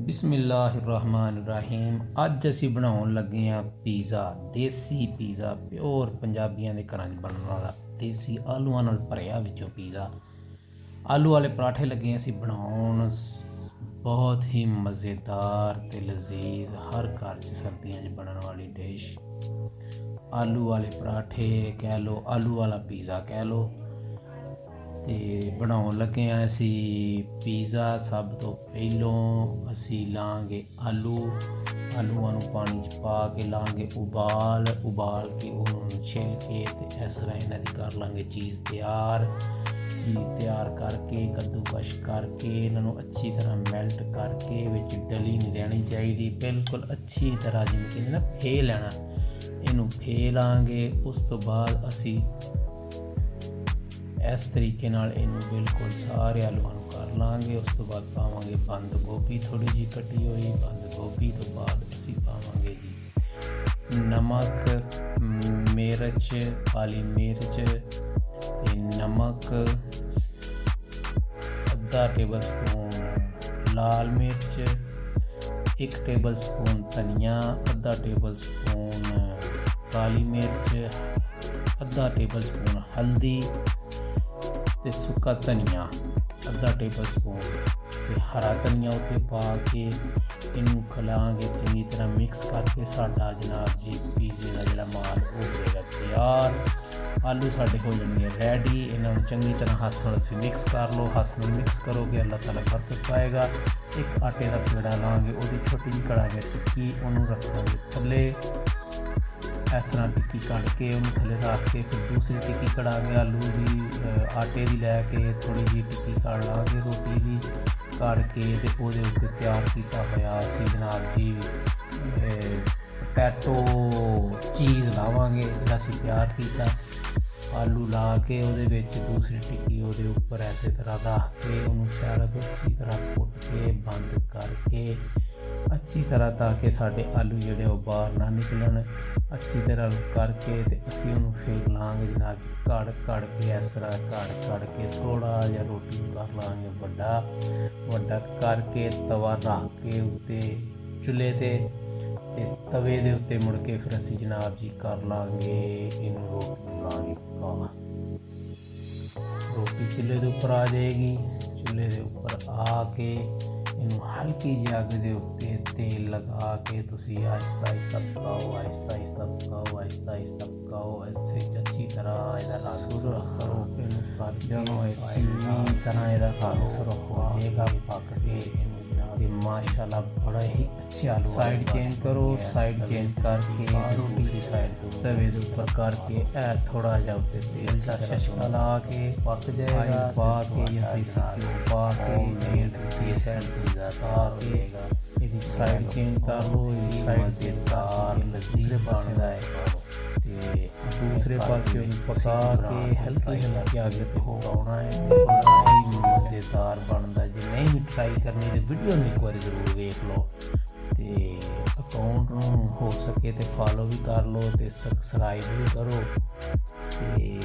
ਬਿਸਮਿਲ੍ਲਾਹਿਰਰਹਿਮਾਨਿਰਰਹੀਮ। ਅੱਜ ਅਸੀਂ ਬਣਾਉਣ ਲੱਗੇ ਹਾਂ ਪੀਜ਼ਾ, ਦੇਸੀ ਪੀਜ਼ਾ, ਪਿਓਰ ਪੰਜਾਬੀਆਂ ਦੇ ਘਰਾਂ 'ਚ ਬਣਨ ਵਾਲਾ ਦੇਸੀ ਆਲੂਆਂ ਨਾਲ ਭਰਿਆ ਵਿੱਚੋਂ ਪੀਜ਼ਾ। ਆਲੂ ਵਾਲੇ ਪਰਾਠੇ ਲੱਗੇ ਅਸੀਂ ਬਣਾਉਣ, ਬਹੁਤ ਹੀ ਮਜ਼ੇਦਾਰ ਅਤੇ ਲਜ਼ੀਜ਼, ਹਰ ਘਰ 'ਚ ਸਰਦੀਆਂ 'ਚ ਬਣਨ ਵਾਲੀ ਡਿਸ਼। ਆਲੂ ਵਾਲੇ ਪਰਾਠੇ ਕਹਿ ਲਓ, ਆਲੂ ਵਾਲਾ ਪੀਜ਼ਾ ਕਹਿ ਲਓ। ਅਤੇ ਬਣਾਉਣ ਲੱਗੇ ਹਾਂ ਅਸੀਂ ਪੀਜ਼ਾ। ਸਭ ਤੋਂ ਪਹਿਲੋਂ ਅਸੀਂ ਲਾਂਗੇ ਆਲੂਆਂ ਨੂੰ ਪਾਣੀ 'ਚ ਪਾ ਕੇ ਲਾਂਗੇ ਉਬਾਲ ਕੇ ਉਹਨੂੰ ਛਿੱਲ ਕੇ ਅਤੇ ਇਸ ਤਰ੍ਹਾਂ ਇਹਨਾਂ ਦੀ ਕਰ ਲਾਂਗੇ ਚੀਜ਼ ਤਿਆਰ ਕਰਕੇ, ਕੱਦੂਕਸ਼ ਕਰਕੇ ਇਹਨਾਂ ਨੂੰ ਅੱਛੀ ਤਰ੍ਹਾਂ ਮੈਲਟ ਕਰਕੇ, ਵਿੱਚ ਡਲੀ ਨਹੀਂ ਰਹਿਣੀ ਚਾਹੀਦੀ, ਬਿਲਕੁਲ ਅੱਛੀ ਤਰ੍ਹਾਂ ਜਿਵੇਂ ਕਹਿੰਦੇ ਨਾ ਫੇ ਲੈਣਾ, ਇਹਨੂੰ ਫੇ ਲਾਂਗੇ। ਉਸ ਤੋਂ ਬਾਅਦ ਅਸੀਂ ਇਸ ਤਰੀਕੇ ਨਾਲ ਇਹਨੂੰ ਬਿਲਕੁਲ ਸਾਰੇ ਆਲੂਆਂ ਨੂੰ ਕਰ ਲਾਂਗੇ। ਉਸ ਤੋਂ ਬਾਅਦ ਪਾਵਾਂਗੇ ਬੰਦ ਗੋਭੀ, ਥੋੜ੍ਹੀ ਜਿਹੀ ਕੱਟੀ ਹੋਈ। ਬੰਦ ਗੋਭੀ ਤੋਂ ਬਾਅਦ ਅਸੀਂ ਪਾਵਾਂਗੇ ਜੀ ਨਮਕ, ਮਿਰਚ, ਕਾਲੀ ਮਿਰਚ ਅਤੇ ਨਮਕ, ਅੱਧਾ ਟੇਬਲ ਸਪੂਨ ਲਾਲ ਮਿਰਚ, 1 ਟੇਬਲ ਸਪੂਨ ਧਨੀਆ, ਅੱਧਾ ਟੇਬਲ ਸਪੂਨ ਕਾਲੀ ਮਿਰਚ, ਅੱਧਾ ਟੇਬਲ ਸਪੂਨ ਹਲਦੀ ਅਤੇ ਸੁੱਕਾ ਧਨੀਆ ਅੱਧਾ ਟੇਬਲ ਸਪੂਨ ਅਤੇ ਹਰਾ ਧਨੀਆ ਉੱਤੇ ਪਾ ਕੇ ਇਹਨੂੰ ਖਿਲਾਵਾਂਗੇ ਚੰਗੀ ਤਰ੍ਹਾਂ ਮਿਕਸ ਕਰਕੇ। ਸਾਡਾ ਜਨਾਬ ਜੀ ਪੀਜ਼ੇ ਦਾ ਜਿਹੜਾ ਮਾਲ ਹੋ ਜਾਏਗਾ ਤਿਆਰ। ਆਲੂ ਸਾਡੇ ਹੋ ਜਾਣਗੇ ਰੈਡੀ। ਇਹਨਾਂ ਨੂੰ ਚੰਗੀ ਤਰ੍ਹਾਂ ਹੱਥ ਨਾਲ ਅਸੀਂ ਮਿਕਸ ਕਰ ਲਓ। ਹੱਥ ਨਾਲ ਮਿਕਸ ਕਰੋਗੇ ਅੱਲਾਹ ਤਾਲਾ ਬਰਕਤ ਪਾਏਗਾ। ਇੱਕ ਆਟੇ ਦਾ ਪੇੜਾ ਲਾਂਗੇ, ਉਹਦੀ ਛੋਟੀ ਜਿਹੀ ਕੜਾਂਗੇ ਟਿੱਕੀ, ਉਹਨੂੰ ਰੱਖਾਂਗੇ ਥੱਲੇ ਇਸ ਤਰ੍ਹਾਂ ਟਿੱਕੀ ਕੱਢ ਕੇ ਉਹਨੂੰ ਥੱਲੇ ਰੱਖ ਕੇ, ਫਿਰ ਦੂਸਰੀ ਟਿੱਕੀ ਕਢਾਂਗੇ ਆਲੂ ਦੀ, ਆਟੇ ਦੀ ਲੈ ਕੇ ਥੋੜ੍ਹੀ ਜਿਹੀ ਟਿੱਕੀ ਕੱਢ ਲਾਂਗੇ ਰੋਟੀ ਦੀ ਕੱਢ ਕੇ, ਅਤੇ ਉਹਦੇ ਉੱਤੇ ਤਿਆਰ ਕੀਤਾ ਹੋਇਆ ਅਸੀਂ ਜਨਾਬ ਜੀ ਪਟੈਟੋ ਚੀਜ਼ ਲਾਵਾਂਗੇ ਜਿਹੜਾ ਅਸੀਂ ਤਿਆਰ ਕੀਤਾ। ਆਲੂ ਲਾ ਕੇ ਉਹਦੇ ਵਿੱਚ ਦੂਸਰੀ ਟਿੱਕੀ ਉਹਦੇ ਉੱਪਰ ਇਸੇ ਤਰ੍ਹਾਂ ਰੱਖ ਕੇ ਉਹਨੂੰ ਸਾਰਾ ਤੋਂ ਅੱਛੀ ਤਰ੍ਹਾਂ ਕੁੱਟ ਕੇ ਬੰਦ ਕਰਕੇ ਅੱਛੀ ਤਰ੍ਹਾਂ, ਤਾਂ ਕਿ ਸਾਡੇ ਆਲੂ ਜਿਹੜੇ ਉਹ ਬਾਹਰ ਨਾ ਨਿਕਲਣ, ਅੱਛੀ ਤਰ੍ਹਾਂ ਕਰਕੇ ਅਤੇ ਅਸੀਂ ਉਹਨੂੰ ਫੇਰ ਲਾਂਗੇ ਜਨਾਬ ਘੜ ਕੇ, ਇਸ ਤਰ੍ਹਾਂ ਘੜ ਕੇ ਥੋੜ੍ਹਾ ਜਿਹਾ ਰੋਟੀ ਨੂੰ ਕਰ ਲਾਂਗੇ ਵੱਡਾ ਕਰਕੇ, ਤਵਾ ਰੱਖ ਕੇ ਉੱਤੇ ਚੁੱਲ੍ਹੇ 'ਤੇ, ਅਤੇ ਤਵੇ ਦੇ ਉੱਤੇ ਮੁੜ ਕੇ ਫਿਰ ਅਸੀਂ ਜਨਾਬ ਜੀ ਕਰ ਲਾਂਗੇ ਇਹਨੂੰ ਰੋਟੀ ਨੂੰ ਲਾਂਗੇ ਪਕਾਉਣਾ। ਰੋਟੀ ਚੁੱਲ੍ਹੇ ਦੇ ਉੱਪਰ ਆ ਜਾਏਗੀ। ਚੁੱਲ੍ਹੇ ਦੇ ਉੱਪਰ ਆ ਕੇ ਇਹਨੂੰ ਹਲਕੀ ਜਿਹੀ ਅੱਗ ਦੇ ਉੱਤੇ ਤੇਲ ਲਗਾ ਕੇ ਤੁਸੀਂ ਆਹਿਸਤਾ ਪਕਾਓ, ਇਸੇ ਅੱਛੀ ਤਰ੍ਹਾਂ ਇਹਦਾ ਰੰਗ ਸੁਰਖ ਕਰੋ। ਇਹਨੂੰ ਜਦੋਂ ਅੱਛੀ ਤਰ੍ਹਾਂ ਇਹਦਾ ਰੰਗ ਸੁਰਖ ਹੋ ਜਾਏਗਾ ਪੱਕ ਕੇ, ਅਤੇ ਮਾਸ਼ਾਅੱਲਾ ਬੜਾ ਹੀ ਅੱਛੇ ਆਲੂ। ਸਾਈਡ ਚੇਂਜ ਕਰੋ, ਸਾਈਡ ਚੇਂਜ ਕਰਕੇ ਦੂਸਰੀ ਸਾਈਡ ਤੋਂ ਤਵੇ ਦੇ ਉੱਪਰ ਕਰਕੇ ਇਹ ਥੋੜ੍ਹਾ ਜਿਹਾ ਉੱਤੇ ਤੇਲ ਦਾ ਛਿਸ਼ਕਾ ਲਾ ਕੇ ਪੱਕ ਜਾਏਗਾ। ਪਾ ਕੇ ਜਾਂ ਦੇਸੀ ਘਿਓ ਪਾ ਕੇ ਪੀਜ਼ਾ ਪਾ ਕੇ ਇਹਦੀ ਸਾਈਡ ਚੇਂਜ ਕਰ ਲਓ। ਇਹਦੀ ਸਾਈਡ ਮਜ਼ੇਦਾਰ ਲਜ਼ੀਜ਼ ਬਣਦਾ ਹੈ, ਅਤੇ ਦੂਸਰੇ ਪਾਸੇ ਉਹਨੂੰ ਪਕਾ ਕੇ ਹਲਕੀ ਅੱਗ 'ਤੇ ਪਕਾਉਣਾ ਹੈ। ਬੜਾ ਹੀ ਮਜ਼ੇਦਾਰ ਬਣਦਾ। ਜੇ ਨਹੀਂ ਵੀ ਟਰਾਈ ਕਰਨੀ ਤਾਂ ਵੀਡੀਓ ਨੂੰ ਇੱਕ ਵਾਰੀ ਜ਼ਰੂਰ ਵੇਖ ਲਓ, ਅਤੇ ਅਕਾਊਂਟ ਨੂੰ ਹੋ ਸਕੇ ਤਾਂ ਫਾਲੋ ਵੀ ਕਰ ਲਓ ਅਤੇ ਸਬਸਕ੍ਰਾਈਬ ਵੀ ਕਰੋ। ਅਤੇ